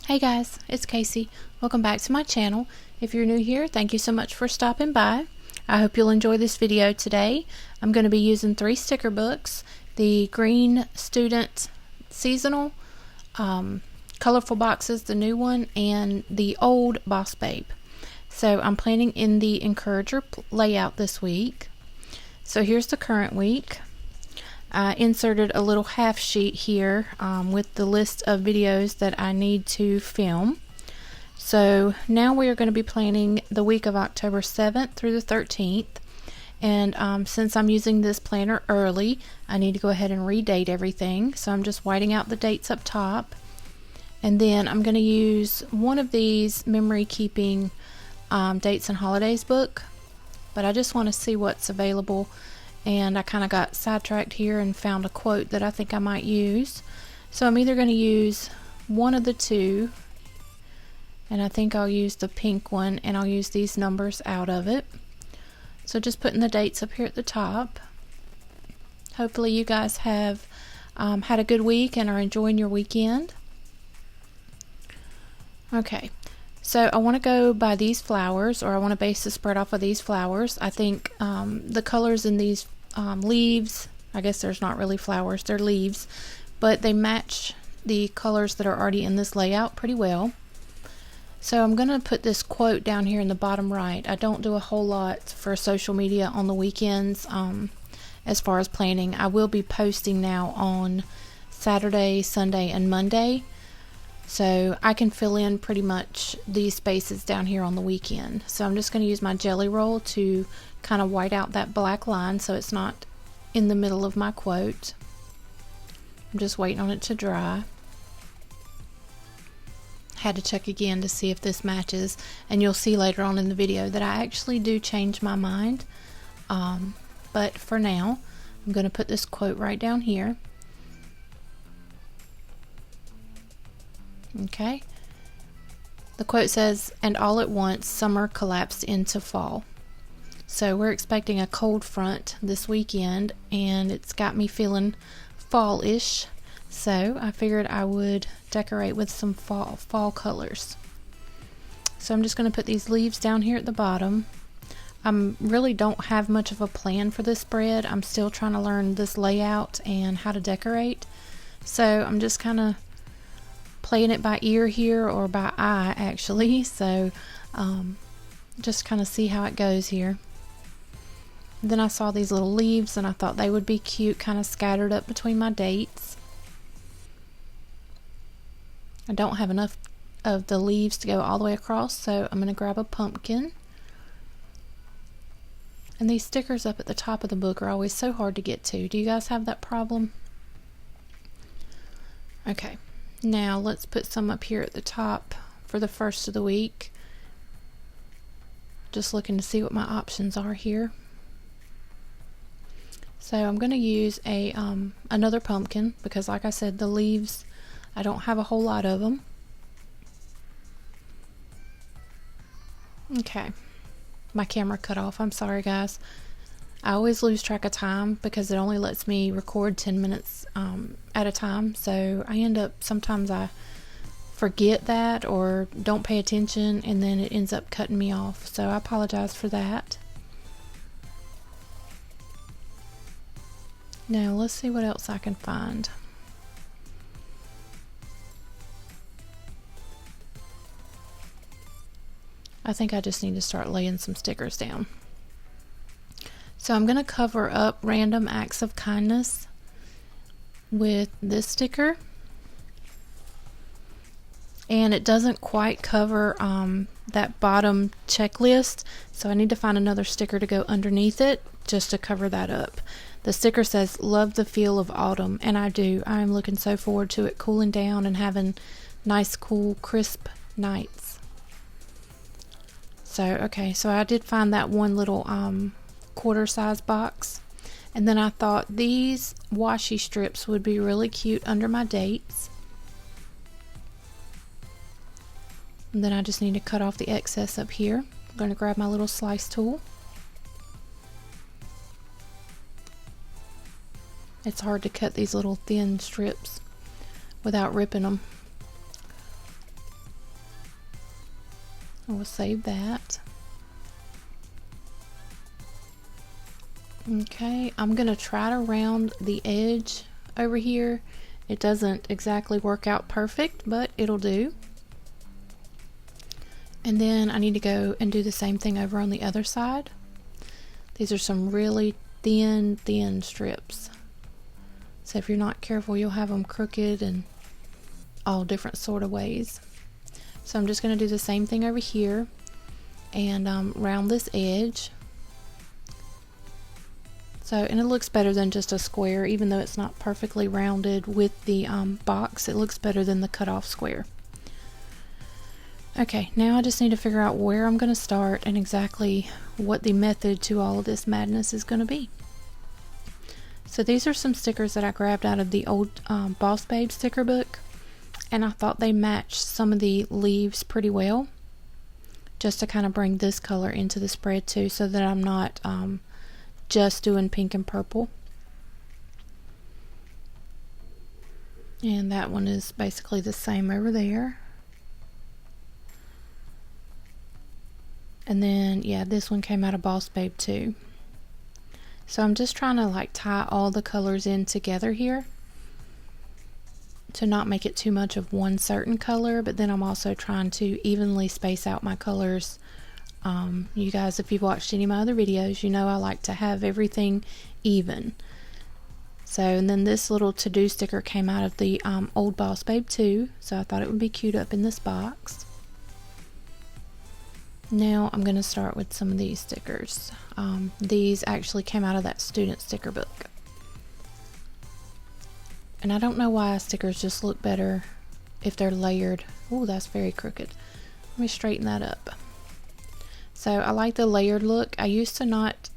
Hey guys, it's Casey. Welcome back to my channel. If you're new here, thank you so much for stopping by. I hope you'll enjoy this video today. I'm going to be using 3 sticker books. The green student seasonal, colorful boxes, the new one, and the old Boss Babe. So I'm planning in the encourager layout this week. So here's the current week. I inserted a little half sheet here with the list of videos that I need to film. So now we are going to be planning the week of October 7th through the 13th. And since I'm using this planner early, I need to go ahead and redate everything. So I'm just whiting out the dates up top. And then I'm going to use one of these memory keeping dates and holidays book. But I just want to see what's available. And I kind of got sidetracked here and found a quote that I think I might use. So I'm either going to use one of the two, and I think I'll use the pink one, and I'll use these numbers out of it. So just putting the dates up here at the top. Hopefully you guys have had a good week and are enjoying your weekend. Okay, so I want to go by these flowers, or I want to base the spread off of these flowers. I think the colors in these leaves, I guess there's not really flowers, they're leaves, but they match the colors that are already in this layout pretty well. So I'm going to put this quote down here in the bottom right. I don't do a whole lot for social media on the weekends as far as planning. I will be posting now on Saturday, Sunday, and Monday. So I can fill in pretty much these spaces down here on the weekend. So I'm just going to use my jelly roll to kind of white out that black line so it's not in the middle of my quote. I'm just waiting on it to dry. Had to check again to see if this matches, and you'll see later on in the video that I actually do change my mind. But for now, I'm going to put this quote right down here. Okay. The quote says, "And all at once summer collapsed into fall." So we're expecting a cold front this weekend, and it's got me feeling fall-ish. So I figured I would decorate with some fall colors. So I'm just going to put these leaves down here at the bottom. I really don't have much of a plan for this spread. I'm still trying to learn this layout and how to decorate. So I'm just kind of playing it by ear here, or by eye actually. So just kind of see how it goes here. Then I saw these little leaves and I thought they would be cute, kind of scattered up between my dates. I don't have enough of the leaves to go all the way across, so I'm going to grab a pumpkin. And these stickers up at the top of the book are always so hard to get to. Do you guys have that problem? Okay, now let's put some up here at the top for the first of the week. Just looking to see what my options are here. So I'm going to use a another pumpkin because, like I said, the leaves, I don't have a whole lot of them. Okay, my camera cut off. I'm sorry, guys. I always lose track of time because it only lets me record 10 minutes at a time. So I end up, sometimes I forget that or don't pay attention, and then it ends up cutting me off. So I apologize for that. Now let's see what else I can find. I think I just need to start laying some stickers down. So I'm going to cover up random acts of kindness with this sticker. And it doesn't quite cover that bottom checklist, so I need to find another sticker to go underneath it just to cover that up. The sticker says, "Love the feel of autumn," and I do. I'm looking so forward to it cooling down and having nice, cool, crisp nights. So, okay, so I did find that one little quarter size box. And then I thought these washi strips would be really cute under my dates. And then I just need to cut off the excess up here. I'm going to grab my little slice tool. It's hard to cut these little thin strips without ripping them. We'll save that. Okay, I'm gonna try to round the edge over here. It doesn't exactly work out perfect, but it'll do. And then I need to go and do the same thing over on the other side. These are some really thin strips. So if you're not careful, you'll have them crooked and all different sort of ways. So I'm just going to do the same thing over here and round this edge. So, and it looks better than just a square, even though it's not perfectly rounded with the box. It looks better than the cut off square. Okay, now I just need to figure out where I'm going to start and exactly what the method to all of this madness is going to be. So these are some stickers that I grabbed out of the old Boss Babe sticker book, and I thought they matched some of the leaves pretty well, just to kind of bring this color into the spread too, so that I'm not just doing pink and purple. And that one is basically the same over there. And then, yeah, this one came out of Boss Babe too. So I'm just trying to like tie all the colors in together here to not make it too much of one certain color, but then I'm also trying to evenly space out my colors. You guys, if you've watched any of my other videos, you know I like to have everything even. So, and then this little to-do sticker came out of the old Boss Babe too, so I thought it would be cute up in this box. Now I'm going to start with some of these stickers. These actually came out of that student sticker book. And I don't know why stickers just look better if they're layered. Oh, that's very crooked. Let me straighten that up. So I like the layered look. I used to not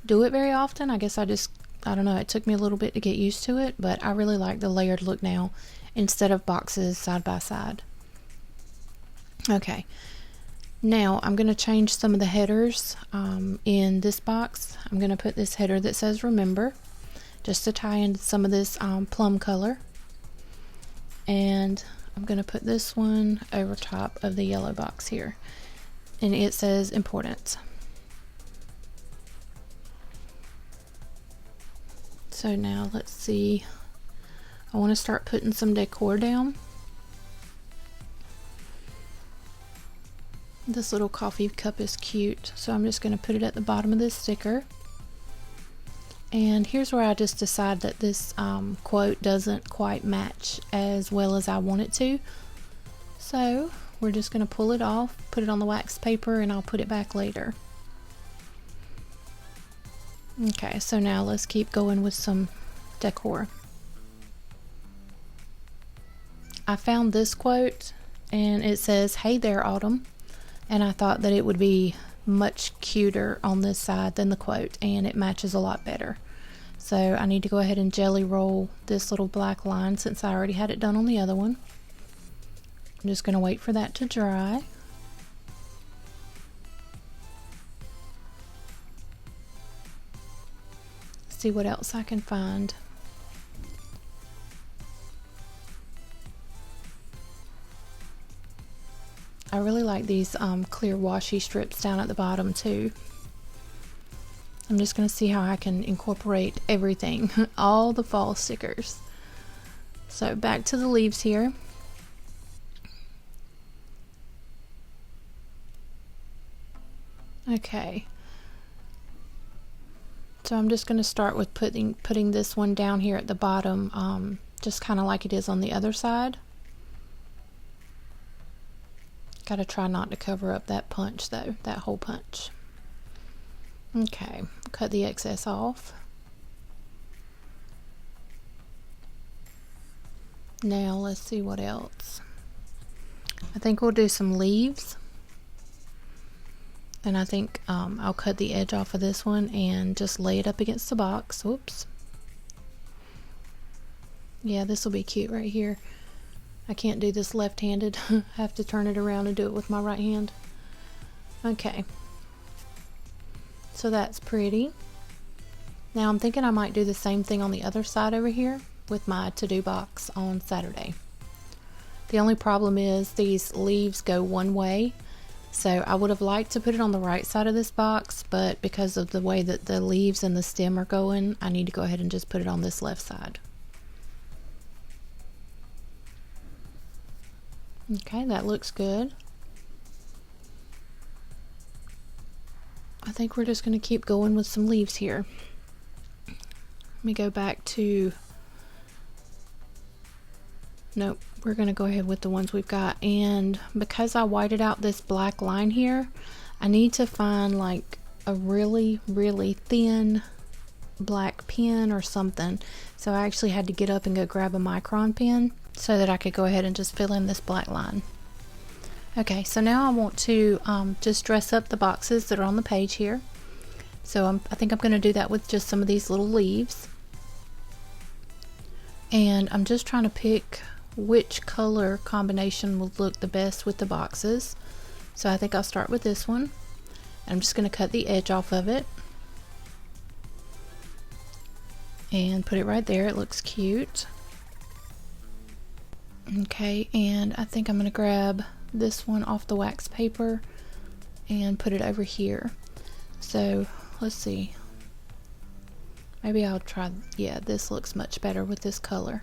do it very often. I guess I don't know, it took me a little bit to get used to it, but I really like the layered look now instead of boxes side by side. Okay. Now I'm going to change some of the headers in this box. I'm going to put this header that says remember, just to tie in some of this plum color. And I'm going to put this one over top of the yellow box here. And it says importance. So now let's see. I want to start putting some decor down. This little coffee cup is cute, so I'm just going to put it at the bottom of this sticker. And here's where I just decide that this quote doesn't quite match as well as I want it to. So we're just going to pull it off, put it on the wax paper, and I'll put it back later. Okay, so now let's keep going with some decor. I found this quote and it says, "Hey there, Autumn." And I thought that it would be much cuter on this side than the quote, and it matches a lot better. So I need to go ahead and jelly roll this little black line since I already had it done on the other one. I'm just going to wait for that to dry. See what else I can find. I really like these clear washi strips down at the bottom too. I'm just going to see how I can incorporate everything, all the fall stickers. So back to the leaves here. Okay. So I'm just going to start with putting this one down here at the bottom, just kind of like it is on the other side. Gotta try not to cover up that punch though, that hole punch. Okay, cut the excess off. Now let's see what else. I think we'll do some leaves. And I think I'll cut the edge off of this one and just lay it up against the box. Whoops. Yeah, this will be cute right here. I can't do this left-handed. I have to turn it around and do it with my right hand. Okay. So that's pretty. Now I'm thinking I might do the same thing on the other side over here with my to-do box on Saturday. The only problem is these leaves go one way, so I would have liked to put it on the right side of this box, but because of the way that the leaves and the stem are going, I need to go ahead and just put it on this left side. Okay, that looks good. I think we're just going to keep going with some leaves here. Let me go back to, nope, we're going to go ahead with the ones we've got. And because I whited out this black line here, I need to find like a really, really thin black pen or something. So I actually had to get up and go grab a micron pen so that I could go ahead and just fill in this black line. Okay, so now I want to just dress up the boxes that are on the page here. So I think I'm going to do that with just some of these little leaves. And I'm just trying to pick which color combination will look the best with the boxes. So I think I'll start with this one. I'm just going to cut the edge off of it and put it right there. It looks cute. Okay, and I think I'm going to grab this one off the wax paper and put it over here. So let's see, maybe I'll try, yeah, this looks much better with this color.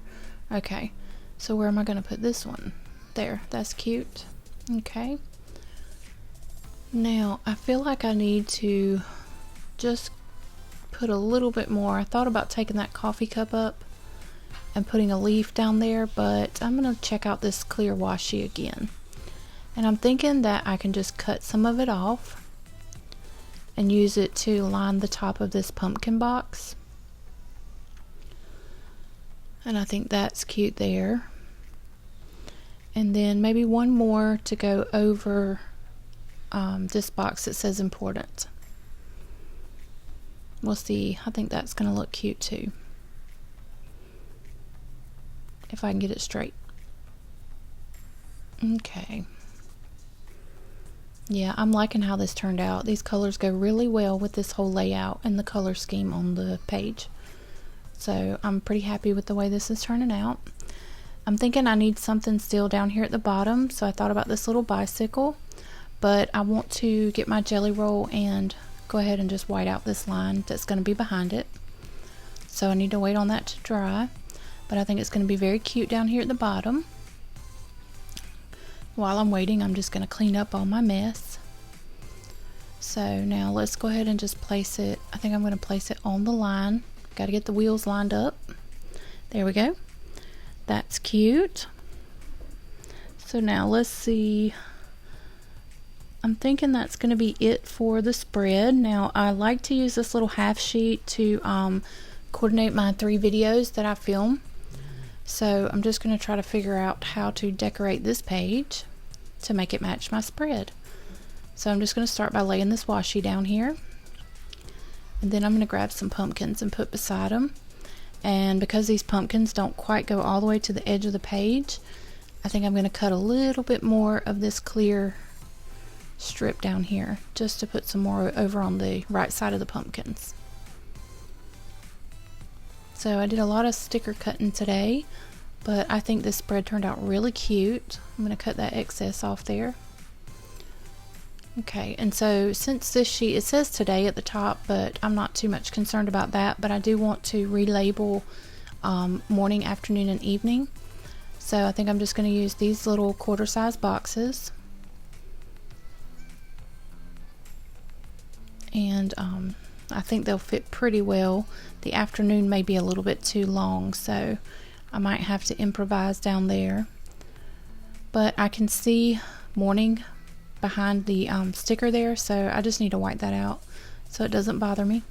Okay, so where am I going to put this one? There, that's cute. Okay, now I feel like I need to just put a little bit more. I thought about taking that coffee cup up and putting a leaf down there, but I'm going to check out this clear washi again. And I'm thinking that I can just cut some of it off and use it to line the top of this pumpkin box. And I think that's cute there. And then maybe one more to go over this box that says important. We'll see. I think that's going to look cute too, if I can get it straight. Okay. Yeah, I'm liking how this turned out. These colors go really well with this whole layout and the color scheme on the page. So I'm pretty happy with the way this is turning out. I'm thinking I need something still down here at the bottom, so I thought about this little bicycle, but I want to get my jelly roll and go ahead and just white out this line that's going to be behind it. So I need to wait on that to dry, but I think it's going to be very cute down here at the bottom. While I'm waiting, I'm just going to clean up all my mess. So now let's go ahead and just place it. I think I'm going to place it on the line. Got to get the wheels lined up. There we go. That's cute. So now let's see. I'm thinking that's going to be it for the spread. Now I like to use this little half sheet to coordinate my 3 videos that I film. So I'm just going to try to figure out how to decorate this page to make it match my spread. So I'm just going to start by laying this washi down here. And then I'm going to grab some pumpkins and put beside them. And because these pumpkins don't quite go all the way to the edge of the page, I think I'm going to cut a little bit more of this clear strip down here just to put some more over on the right side of the pumpkins. So I did a lot of sticker cutting today, but I think this spread turned out really cute. I'm going to cut that excess off there. Okay, and so since this sheet, it says today at the top, but I'm not too much concerned about that, but I do want to relabel morning, afternoon, and evening. So I think I'm just going to use these little quarter-size boxes. And I think they'll fit pretty well. The afternoon may be a little bit too long, so I might have to improvise down there. But I can see morning behind the sticker there, so I just need to wipe that out so it doesn't bother me.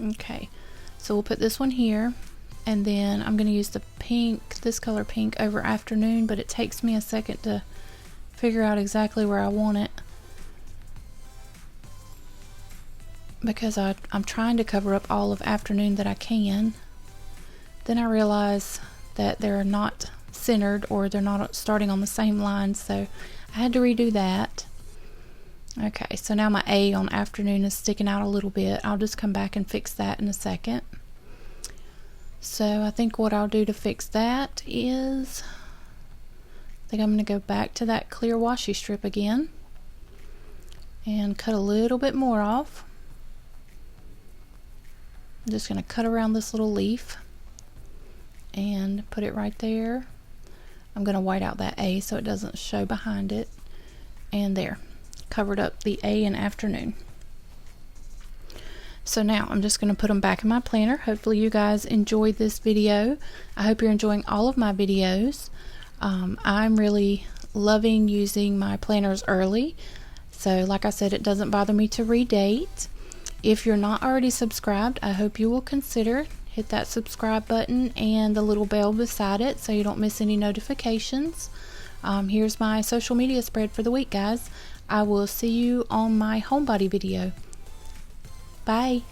Okay, so we'll put this one here, and then I'm going to use the pink, this color pink, over afternoon, but it takes me a second to figure out exactly where I want it, because I'm trying to cover up all of afternoon that I can. Then I realize that they're not centered, or they're not starting on the same line, so I had to redo that. Okay, so now my A on afternoon is sticking out a little bit. I'll just come back and fix that in a second. So I think what I'll do to fix that is, I think I'm going to go back to that clear washi strip again and cut a little bit more off. I'm just going to cut around this little leaf and put it right there. I'm going to white out that A so it doesn't show behind it. And there, covered up the A in afternoon. So now I'm just going to put them back in my planner. Hopefully you guys enjoyed this video. I hope you're enjoying all of my videos. I'm really loving using my planners early. So like I said, it doesn't bother me to redate. If you're not already subscribed, I hope you will consider hit that subscribe button and the little bell beside it so you don't miss any notifications. Here's my social media spread for the week, guys. I will see you on my homebody video. Bye.